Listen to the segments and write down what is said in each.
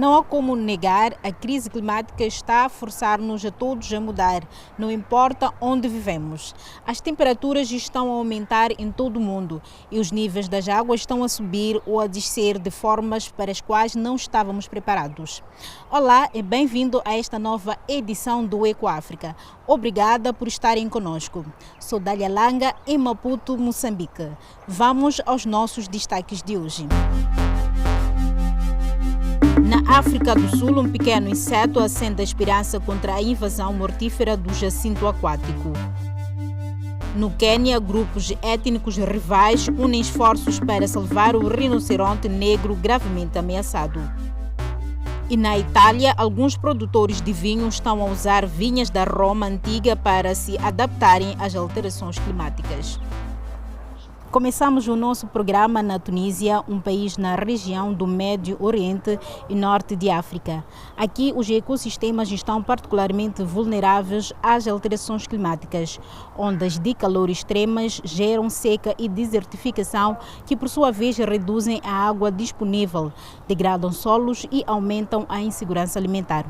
Não há como negar, a crise climática está a forçar-nos a todos a mudar, não importa onde vivemos. As temperaturas estão a aumentar em todo o mundo e os níveis das águas estão a subir ou a descer de formas para as quais não estávamos preparados. Olá e bem-vindo a esta nova edição do Eco África. Obrigada por estarem conosco. Sou Dália Langa, em Maputo, Moçambique. Vamos aos nossos destaques de hoje. Na África do Sul, um pequeno inseto acende a esperança contra a invasão mortífera do jacinto aquático. No Quênia, grupos étnicos rivais unem esforços para salvar o rinoceronte negro gravemente ameaçado. E na Itália, alguns produtores de vinho estão a usar vinhas da Roma antiga para se adaptarem às alterações climáticas. Começamos o nosso programa na Tunísia, um país na região do Médio Oriente e Norte de África. Aqui, os ecossistemas estão particularmente vulneráveis às alterações climáticas. Ondas de calor extremas geram seca e desertificação, que por sua vez reduzem a água disponível, degradam solos e aumentam a insegurança alimentar.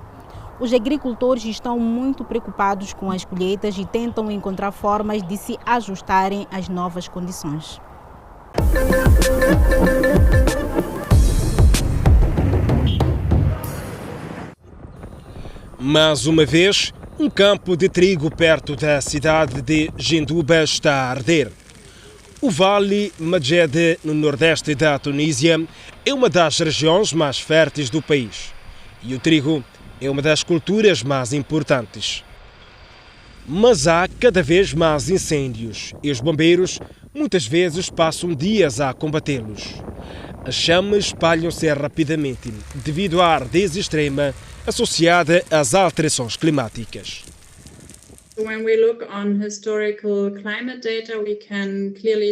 Os agricultores estão muito preocupados com as colheitas e tentam encontrar formas de se ajustarem às novas condições. Mais uma vez, um campo de trigo perto da cidade de Genduba está a arder. O Vale Madjede, no nordeste da Tunísia, é uma das regiões mais férteis do país. E o trigo é uma das culturas mais importantes. Mas há cada vez mais incêndios e os bombeiros muitas vezes passam dias a combatê-los. As chamas espalham-se rapidamente devido à ardez extrema associada às alterações climáticas.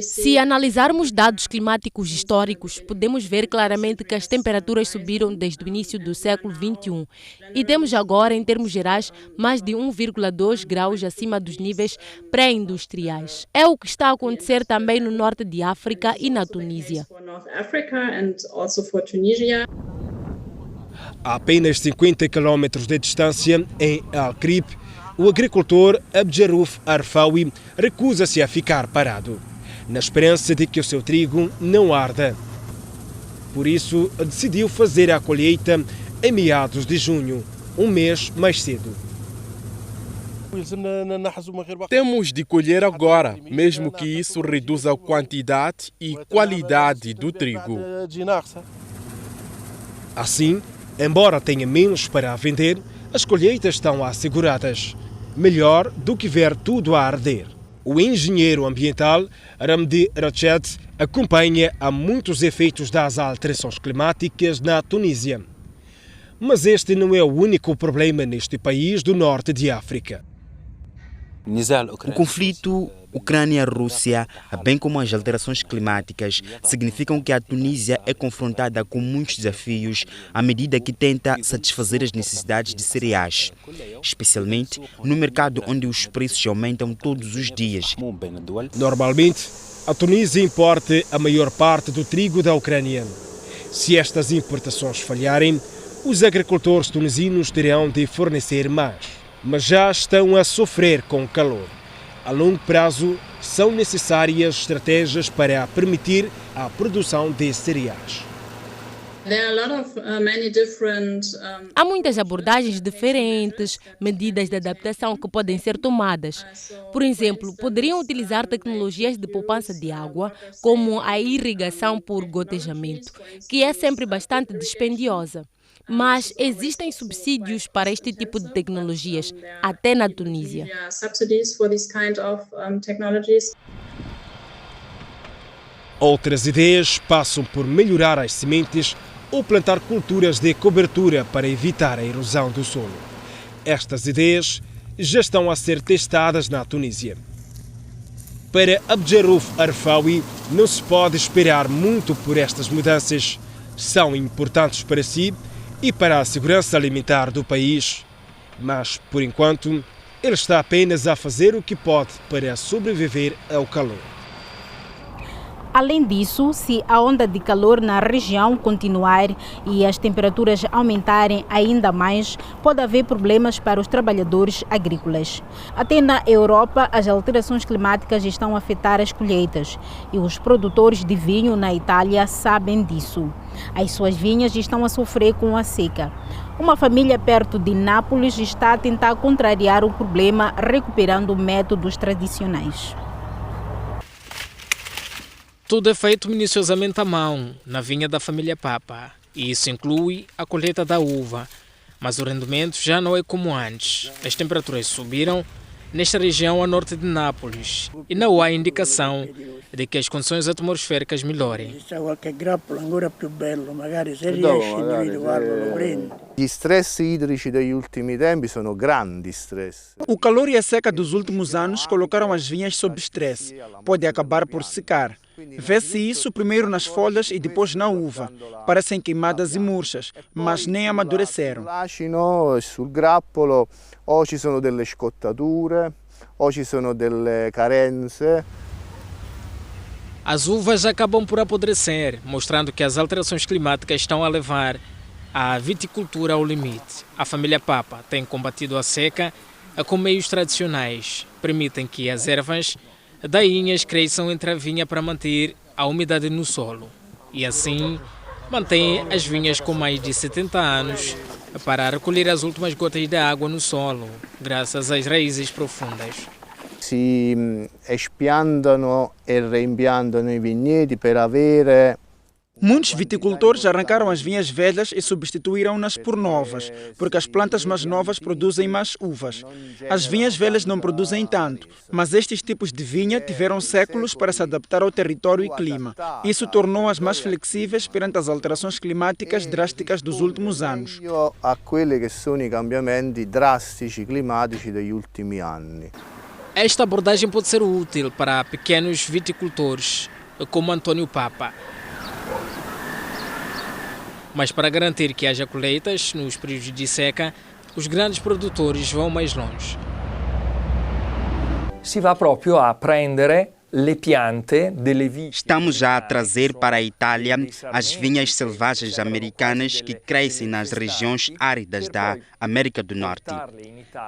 Se analisarmos dados climáticos históricos, podemos ver claramente que as temperaturas subiram desde o início do século XXI e temos agora, em termos gerais, mais de 1,2 graus acima dos níveis pré-industriais. É o que está a acontecer também no norte de África e na Tunísia. A apenas 50 km de distância, em Al-Krib, o agricultor Abdjarouf Arfawi recusa-se a ficar parado, na esperança de que o seu trigo não arda. Por isso, decidiu fazer a colheita em meados de junho, um mês mais cedo. Temos de colher agora, mesmo que isso reduza a quantidade e qualidade do trigo. Assim, embora tenha menos para vender, as colheitas estão asseguradas. Melhor do que ver tudo a arder. O engenheiro ambiental Ramdi Rached acompanha há muitos efeitos das alterações climáticas na Tunísia. Mas este não é o único problema neste país do norte de África. O conflito Ucrânia-Rússia, bem como as alterações climáticas, significam que a Tunísia é confrontada com muitos desafios à medida que tenta satisfazer as necessidades de cereais, especialmente no mercado onde os preços aumentam todos os dias. Normalmente, a Tunísia importa a maior parte do trigo da Ucrânia. Se estas importações falharem, os agricultores tunisinos terão de fornecer mais. Mas já estão a sofrer com o calor. A longo prazo, são necessárias estratégias para permitir a produção de cereais. Há muitas abordagens diferentes, medidas de adaptação que podem ser tomadas. Por exemplo, poderiam utilizar tecnologias de poupança de água, como a irrigação por gotejamento, que é sempre bastante dispendiosa. Mas existem subsídios para este tipo de tecnologias, até na Tunísia. Outras ideias passam por melhorar as sementes ou plantar culturas de cobertura para evitar a erosão do solo. Estas ideias já estão a ser testadas na Tunísia. Para Abdjarouf Arfawi, não se pode esperar muito por estas mudanças. São importantes para si e para a segurança alimentar do país, mas, por enquanto, ele está apenas a fazer o que pode para sobreviver ao calor. Além disso, se a onda de calor na região continuar e as temperaturas aumentarem ainda mais, pode haver problemas para os trabalhadores agrícolas. Até na Europa, as alterações climáticas estão a afetar as colheitas e os produtores de vinho na Itália sabem disso. As suas vinhas estão a sofrer com a seca. Uma família perto de Nápoles está a tentar contrariar o problema recuperando métodos tradicionais. Tudo é feito minuciosamente à mão, na vinha da família Papa. E isso inclui a colheita da uva. Mas o rendimento já não é como antes. As temperaturas subiram nesta região a norte de Nápoles. E não há indicação de que as condições atmosféricas melhorem. Gli stress idrici degli ultimi tempi sono grandi stress. O calor e a seca dos últimos anos colocaram as vinhas sob estresse. Pode acabar por secar. Vê-se isso primeiro nas folhas e depois na uva. Parecem queimadas e murchas, mas nem amadureceram. L'acino sul grappolo o ci sono delle scottature o ci sono delle carenze. As uvas acabam por apodrecer, mostrando que as alterações climáticas estão a levar a viticultura ao limite. A família Papa tem combatido a seca com meios tradicionais. Permitem que as ervas dainhas cresçam entre a vinha para manter a umidade no solo. E assim mantém as vinhas com mais de 70 anos para recolher as últimas gotas de água no solo, graças às raízes profundas. Si espiantano e reimpiantano i vigneti per avere. Muitos viticultores arrancaram as vinhas velhas e substituíram-nas por novas, porque as plantas mais novas produzem mais uvas. As vinhas velhas não produzem tanto, mas estes tipos de vinha tiveram séculos para se adaptar ao território e clima. Isso tornou-as mais flexíveis perante as alterações climáticas drásticas dos últimos anos. A quelli che sono i cambiamenti drastici climatici degli ultimi anni. Esta abordagem pode ser útil para pequenos viticultores, como Antônio Papa. Mas para garantir que haja colheitas nos períodos de seca, os grandes produtores vão mais longe. Si va proprio a prendere le piante delle vigne. Estamos já a trazer para a Itália as vinhas selvagens americanas que crescem nas regiões áridas da América do Norte.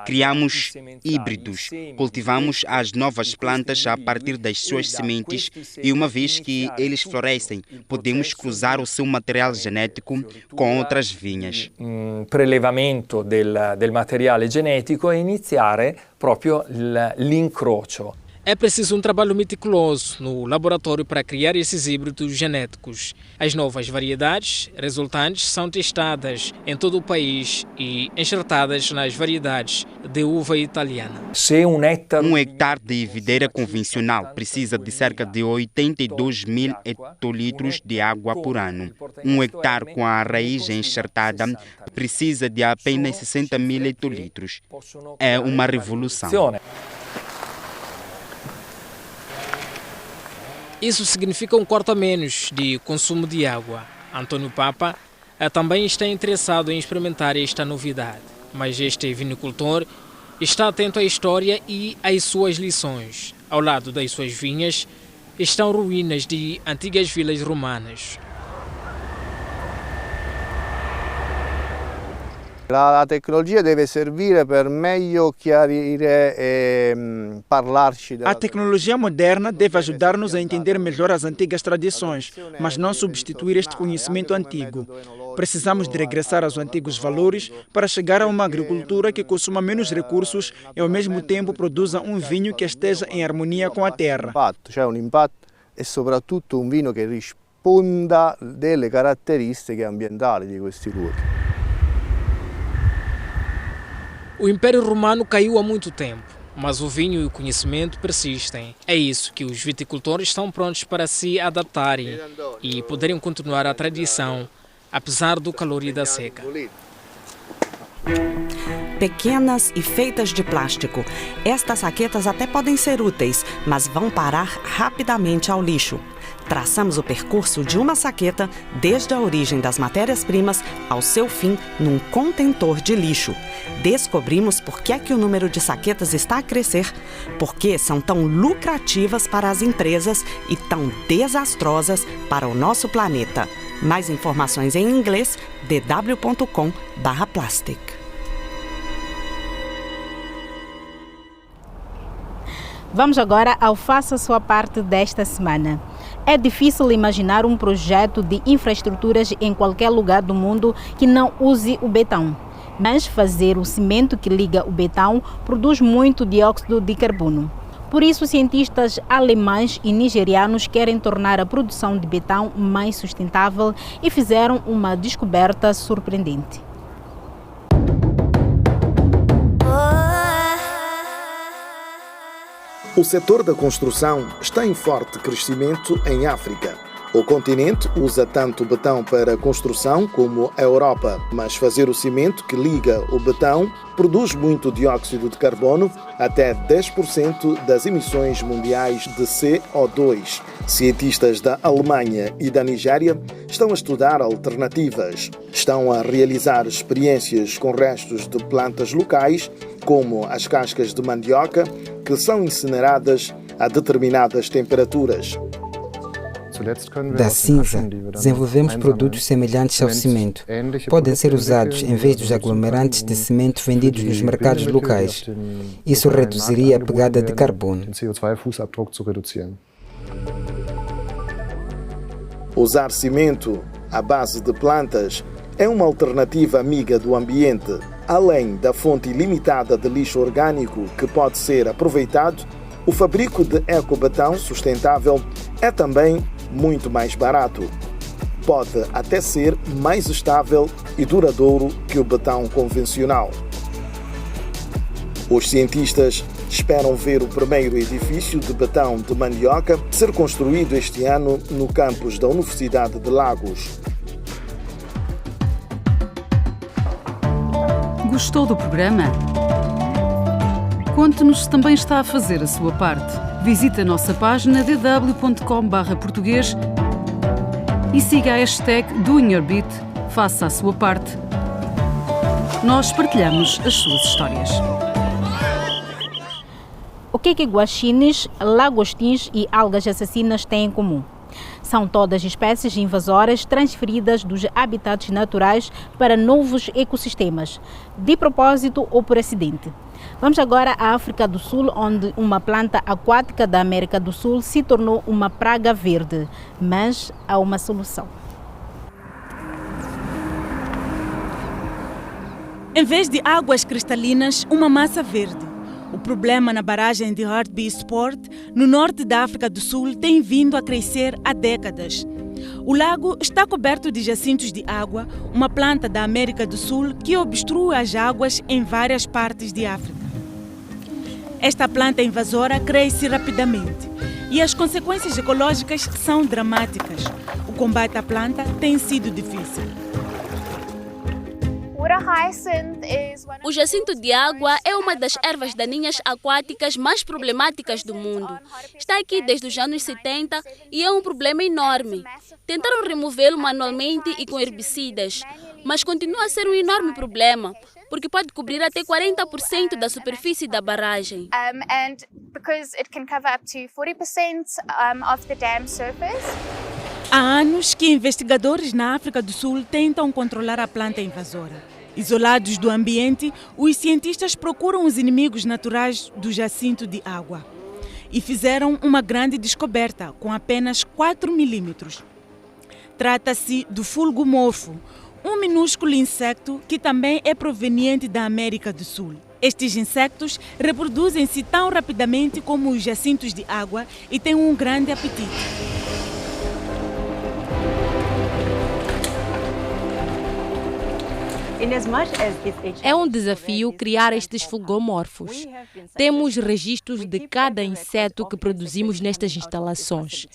Criamos híbridos, cultivamos as novas plantas a partir das suas sementes e uma vez que eles florescem, podemos cruzar o seu material genético com outras vinhas. Prelevamento del materiale genetico e iniziare proprio l'incrocio. É preciso um trabalho meticuloso no laboratório para criar esses híbridos genéticos. As novas variedades resultantes são testadas em todo o país e enxertadas nas variedades de uva italiana. Um hectare de videira convencional precisa de cerca de 82 mil hectolitros de água por ano. Um hectare com a raiz enxertada precisa de apenas 60 mil hectolitros. É uma revolução. Isso significa um quarto a menos de consumo de água. Antônio Papa também está interessado em experimentar esta novidade, mas este vinicultor está atento à história e às suas lições. Ao lado das suas vinhas estão ruínas de antigas vilas romanas. La tecnologia deve servire per meglio chiarire e parlarci. A tecnologia moderna deve ajudar-nos a entender melhor as antigas tradições, mas não substituir este conhecimento antigo. Precisamos de regressar aos antigos valores para chegar a uma agricultura que consuma menos recursos e ao mesmo tempo produza um vinho que esteja em harmonia com a terra. C'è un impatto e soprattutto un vino che risponda delle caratteristiche ambientali di questi luoghi. O Império Romano caiu há muito tempo, mas o vinho e o conhecimento persistem. É isso que os viticultores estão prontos para se adaptarem e poderem continuar a tradição, apesar do calor e da seca. Pequenas e feitas de plástico, estas saquetas até podem ser úteis, mas vão parar rapidamente ao lixo. Traçamos o percurso de uma saqueta desde a origem das matérias-primas ao seu fim num contentor de lixo. Descobrimos por que é que o número de saquetas está a crescer, porque são tão lucrativas para as empresas e tão desastrosas para o nosso planeta. Mais informações em inglês, dw.com/plastic. Vamos agora ao Faça a Sua Parte desta semana. É difícil imaginar um projeto de infraestruturas em qualquer lugar do mundo que não use o betão. Mas fazer o cimento que liga o betão produz muito dióxido de carbono. Por isso, cientistas alemães e nigerianos querem tornar a produção de betão mais sustentável e fizeram uma descoberta surpreendente. O setor da construção está em forte crescimento em África. O continente usa tanto betão para construção como a Europa, mas fazer o cimento que liga o betão produz muito dióxido de carbono, até 10% das emissões mundiais de CO2. Cientistas da Alemanha e da Nigéria estão a estudar alternativas. Estão a realizar experiências com restos de plantas locais, como as cascas de mandioca, que são incineradas a determinadas temperaturas. Da cinza, desenvolvemos produtos semelhantes ao cimento. Podem ser usados em vez dos aglomerantes de cimento vendidos nos mercados locais. Isso reduziria a pegada de carbono. Usar cimento à base de plantas é uma alternativa amiga do ambiente. Além da fonte limitada de lixo orgânico que pode ser aproveitado, o fabrico de ecobetão sustentável é também muito mais barato. Pode até ser mais estável e duradouro que o betão convencional. Os cientistas esperam ver o primeiro edifício de betão de mandioca ser construído este ano no campus da Universidade de Lagos. Gostou do programa? Conte-nos se também está a fazer a sua parte. Visite a nossa página dw.com/português e siga a hashtag DoingYourBit. Faça a sua parte. Nós partilhamos as suas histórias. O que guaxinins, lagostins e algas assassinas têm em comum? São todas espécies invasoras transferidas dos habitats naturais para novos ecossistemas, de propósito ou por acidente. Vamos agora à África do Sul, onde uma planta aquática da América do Sul se tornou uma praga verde, mas há uma solução. Em vez de águas cristalinas, uma massa verde. O problema na barragem de Hartbeespoort, no norte da África do Sul, tem vindo a crescer há décadas. O lago está coberto de jacintos de água, uma planta da América do Sul que obstrui as águas em várias partes de África. Esta planta invasora cresce rapidamente e as consequências ecológicas são dramáticas. O combate à planta tem sido difícil. O jacinto de água é uma das ervas daninhas aquáticas mais problemáticas do mundo. Está aqui desde os anos 70 e é um problema enorme. Tentaram removê-lo manualmente e com herbicidas, mas continua a ser um enorme problema, porque pode cobrir até 40% da superfície da barragem. Há anos que investigadores na África do Sul tentam controlar a planta invasora. Isolados do ambiente, os cientistas procuram os inimigos naturais do jacinto de água e fizeram uma grande descoberta com apenas 4 milímetros. Trata-se do fulgomorfo, um minúsculo inseto que também é proveniente da América do Sul. Estes insetos reproduzem-se tão rapidamente como os jacintos de água e têm um grande apetite. É um desafio criar estes fulgomorfos. Temos registros de cada inseto que produzimos nestas instalações.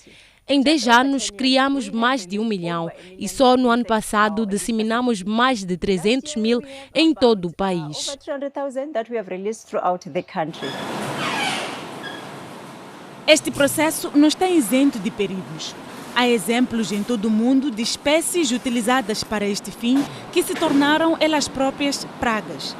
Em 10 anos, criamos mais de 1 milhão e só no ano passado disseminamos mais de 300 mil em todo o país. Este processo não está isento de perigos. Há exemplos em todo o mundo de espécies utilizadas para este fim que se tornaram elas próprias pragas.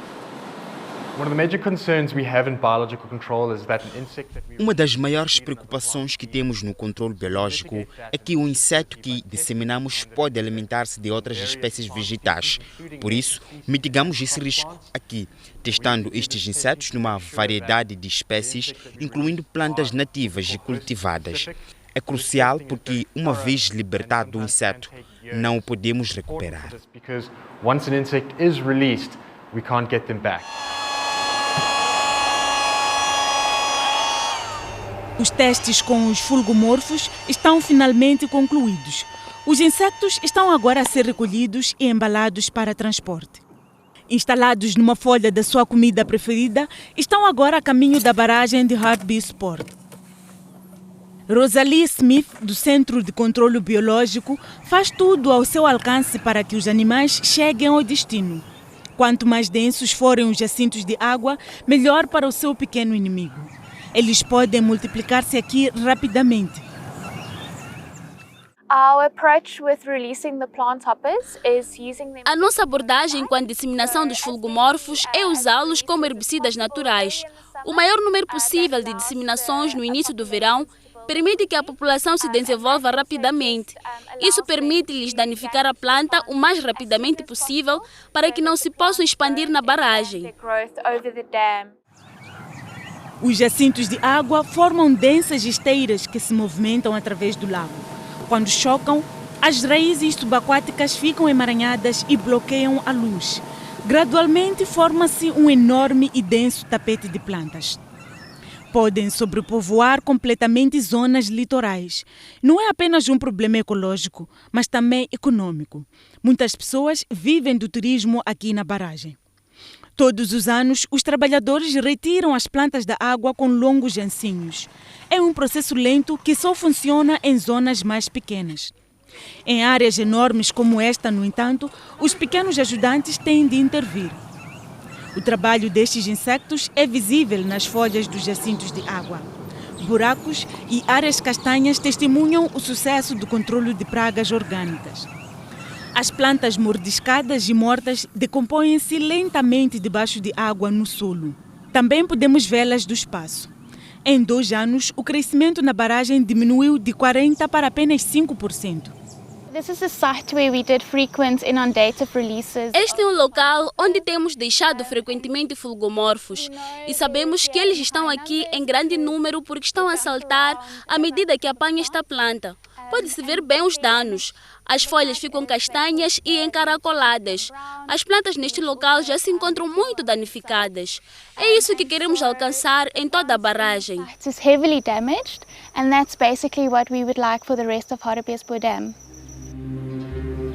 Uma das maiores preocupações que temos no controle biológico é que o inseto que disseminamos pode alimentar-se de outras espécies vegetais. Por isso, mitigamos esse risco aqui, testando estes insetos numa variedade de espécies, incluindo plantas nativas e cultivadas. É crucial porque, uma vez libertado o inseto, não o podemos recuperar. Os testes com os fulgomorfos estão finalmente concluídos. Os insectos estão agora a ser recolhidos e embalados para transporte. Instalados numa folha da sua comida preferida, estão agora a caminho da barragem de Hartbeespoort. Rosalie Smith, do Centro de Controlo Biológico, faz tudo ao seu alcance para que os animais cheguem ao destino. Quanto mais densos forem os jacintos de água, melhor para o seu pequeno inimigo. Eles podem multiplicar-se aqui rapidamente. A nossa abordagem com a disseminação dos fulgomorfos é usá-los como herbicidas naturais. O maior número possível de disseminações no início do verão permite que a população se desenvolva rapidamente. Isso permite-lhes danificar a planta o mais rapidamente possível para que não se possam expandir na barragem. Os jacintos de água formam densas esteiras que se movimentam através do lago. Quando chocam, as raízes subaquáticas ficam emaranhadas e bloqueiam a luz. Gradualmente forma-se um enorme e denso tapete de plantas. Podem sobrepovoar completamente zonas litorais. Não é apenas um problema ecológico, mas também econômico. Muitas pessoas vivem do turismo aqui na barragem. Todos os anos, os trabalhadores retiram as plantas da água com longos ancinhos. É um processo lento que só funciona em zonas mais pequenas. Em áreas enormes como esta, no entanto, os pequenos ajudantes têm de intervir. O trabalho destes insectos é visível nas folhas dos jacintos de água. Buracos e áreas castanhas testemunham o sucesso do controle de pragas orgânicas. As plantas mordiscadas e mortas decompõem-se lentamente debaixo de água no solo. Também podemos vê-las do espaço. Em 2 anos, o crescimento na barragem diminuiu de 40% para apenas 5%. Este é um local onde temos deixado frequentemente fulgomorfos e sabemos que eles estão aqui em grande número porque estão a saltar à medida que apanham esta planta. Pode-se ver bem os danos. As folhas ficam castanhas e encaracoladas. As plantas neste local já se encontram muito danificadas. É isso que queremos alcançar em toda a barragem.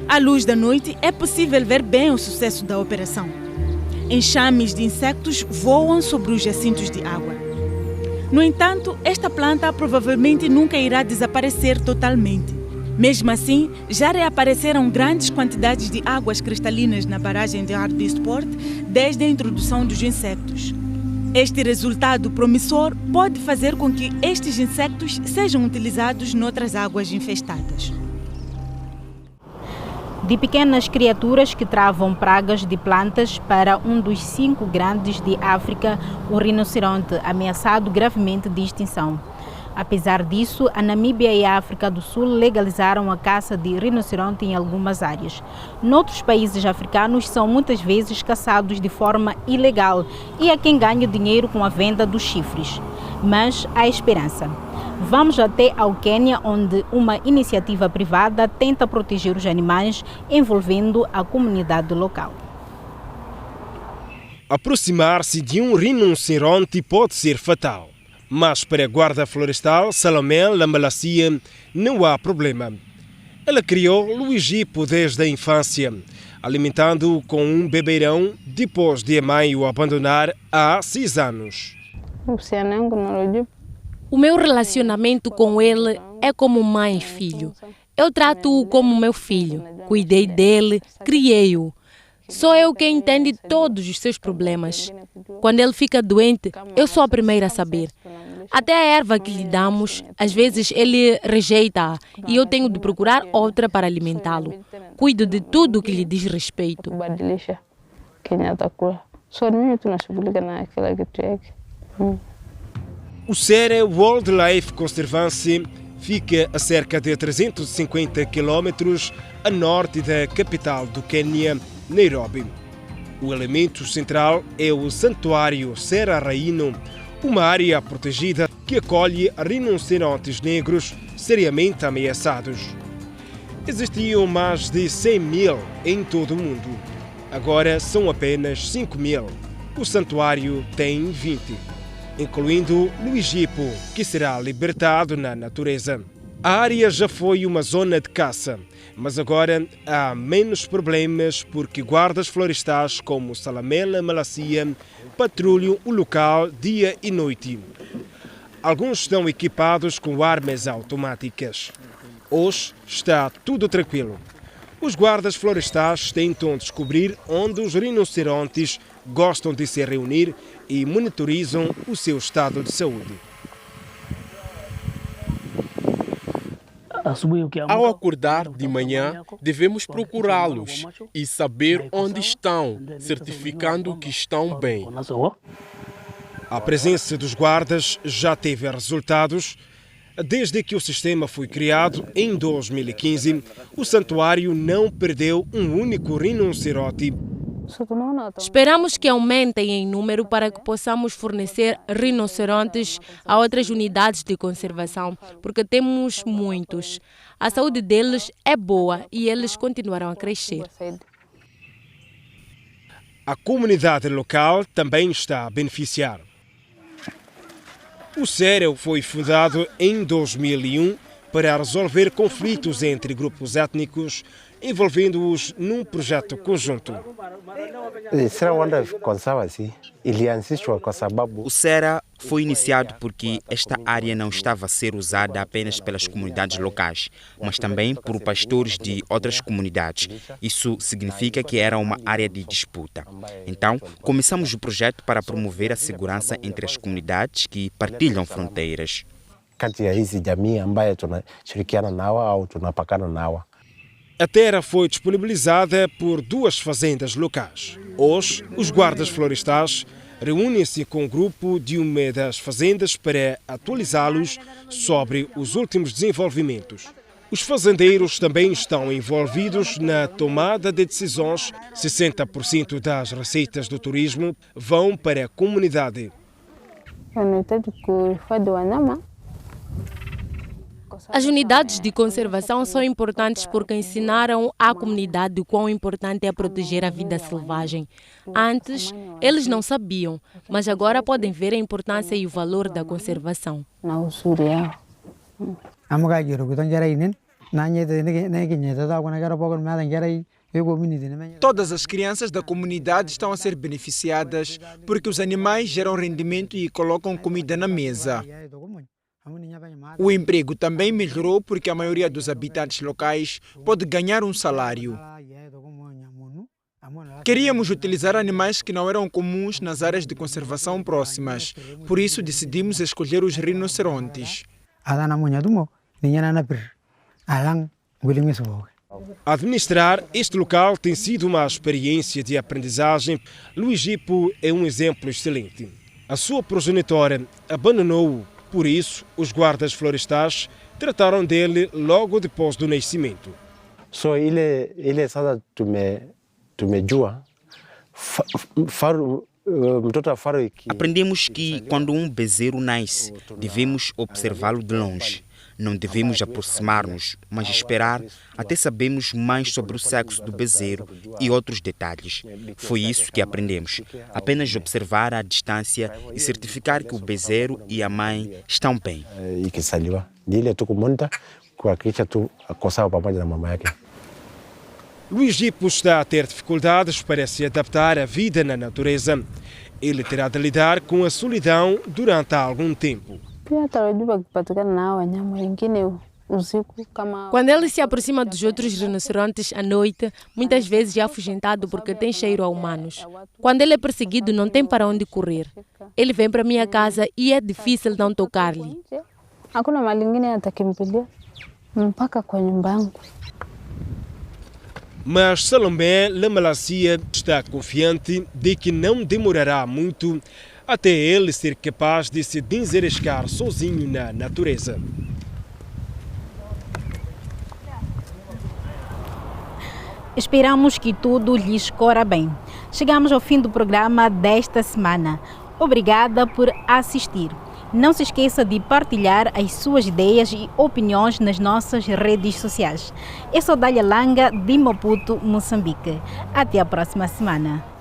À luz da noite, é possível ver bem o sucesso da operação. Enxames de insectos voam sobre os jacintos de água. No entanto, esta planta provavelmente nunca irá desaparecer totalmente. Mesmo assim, já reapareceram grandes quantidades de águas cristalinas na barragem de Hartbeespoort desde a introdução dos insectos. Este resultado promissor pode fazer com que estes insectos sejam utilizados noutras águas infestadas. De pequenas criaturas que travam pragas de plantas para um dos 5 grandes de África, o rinoceronte ameaçado gravemente de extinção. Apesar disso, a Namíbia e a África do Sul legalizaram a caça de rinoceronte em algumas áreas. Noutros países africanos são muitas vezes caçados de forma ilegal e há quem ganhe dinheiro com a venda dos chifres. Mas há esperança. Vamos até ao Quênia, onde uma iniciativa privada tenta proteger os animais, envolvendo a comunidade local. Aproximar-se de um rinoceronte pode ser fatal, mas para a guarda florestal Salomé Lamalacia não há problema. Ela criou Luigipo desde a infância, alimentando-o com um bebeirão depois de a mãe o abandonar há 6 anos. O meu relacionamento com ele é como mãe e filho. Eu trato-o como meu filho. Cuidei dele, criei-o. Sou eu quem entende todos os seus problemas. Quando ele fica doente, eu sou a primeira a saber. Até a erva que lhe damos, às vezes ele rejeita e eu tenho de procurar outra para alimentá-lo. Cuido de tudo que lhe diz respeito. O Sere Wildlife Conservancy fica a cerca de 350 quilômetros a norte da capital do Quênia, Nairobi. O elemento central é o Santuário Serra Raino, uma área protegida que acolhe rinocerontes negros seriamente ameaçados. Existiam mais de 100 mil em todo o mundo. Agora são apenas 5 mil. O santuário tem 20, incluindo Luijipo, que será libertado na natureza. A área já foi uma zona de caça, mas agora há menos problemas porque guardas florestais como Salamela Malacia patrulham o local dia e noite. Alguns estão equipados com armas automáticas. Hoje está tudo tranquilo. Os guardas florestais tentam descobrir onde os rinocerontes gostam de se reunir e monitorizam o seu estado de saúde. Ao acordar de manhã, devemos procurá-los e saber onde estão, certificando que estão bem. A presença dos guardas já teve resultados. Desde que o sistema foi criado em 2015, o santuário não perdeu um único rinoceronte. Esperamos que aumentem em número para que possamos fornecer rinocerontes a outras unidades de conservação, porque temos muitos. A saúde deles é boa e eles continuarão a crescer. A comunidade local também está a beneficiar. O Sere foi fundado em 2001 para resolver conflitos entre grupos étnicos, envolvendo-os num projeto conjunto. O Sera foi iniciado porque esta área não estava a ser usada apenas pelas comunidades locais, mas também por pastores de outras comunidades. Isso significa que era uma área de disputa. Então, começamos o projeto para promover a segurança entre as comunidades que partilham fronteiras. A terra foi disponibilizada por 2 fazendas locais. Hoje, os guardas florestais reúnem-se com o grupo de uma das fazendas para atualizá-los sobre os últimos desenvolvimentos. Os fazendeiros também estão envolvidos na tomada de decisões. 60% das receitas do turismo vão para a comunidade. As unidades de conservação são importantes porque ensinaram à comunidade o quão importante é proteger a vida selvagem. Antes, eles não sabiam, mas agora podem ver a importância e o valor da conservação. Todas as crianças da comunidade estão a ser beneficiadas porque os animais geram rendimento e colocam comida na mesa. O emprego também melhorou porque a maioria dos habitantes locais pode ganhar um salário. Queríamos utilizar animais que não eram comuns nas áreas de conservação próximas, por isso decidimos escolher os rinocerontes. Administrar este local tem sido uma experiência de aprendizagem. Luijipo é um exemplo excelente. A sua progenitora abandonou-o. Por isso, os guardas florestais trataram dele logo depois do nascimento. Aprendemos que quando um bezerro nasce, devemos observá-lo de longe. Não devemos aproximar-nos, mas esperar até sabermos mais sobre o sexo do bezerro e outros detalhes. Foi isso que aprendemos. Apenas observar à distância e certificar que o bezerro e a mãe estão bem. Luijipo está a ter dificuldades para se adaptar à vida na natureza. Ele terá de lidar com a solidão durante algum tempo. Quando ele se aproxima dos outros rinocerontes à noite, muitas vezes é afugentado porque tem cheiro a humanos. Quando ele é perseguido, não tem para onde correr. Ele vem para minha casa e é difícil não tocar-lhe. Mas Salomé Lamalacia está confiante de que não demorará muito até ele ser capaz de se desenrascar sozinho na natureza. Esperamos que tudo lhes corra bem. Chegamos ao fim do programa desta semana. Obrigada por assistir. Não se esqueça de partilhar as suas ideias e opiniões nas nossas redes sociais. Eu sou Dália Langa, de Maputo, Moçambique. Até a próxima semana.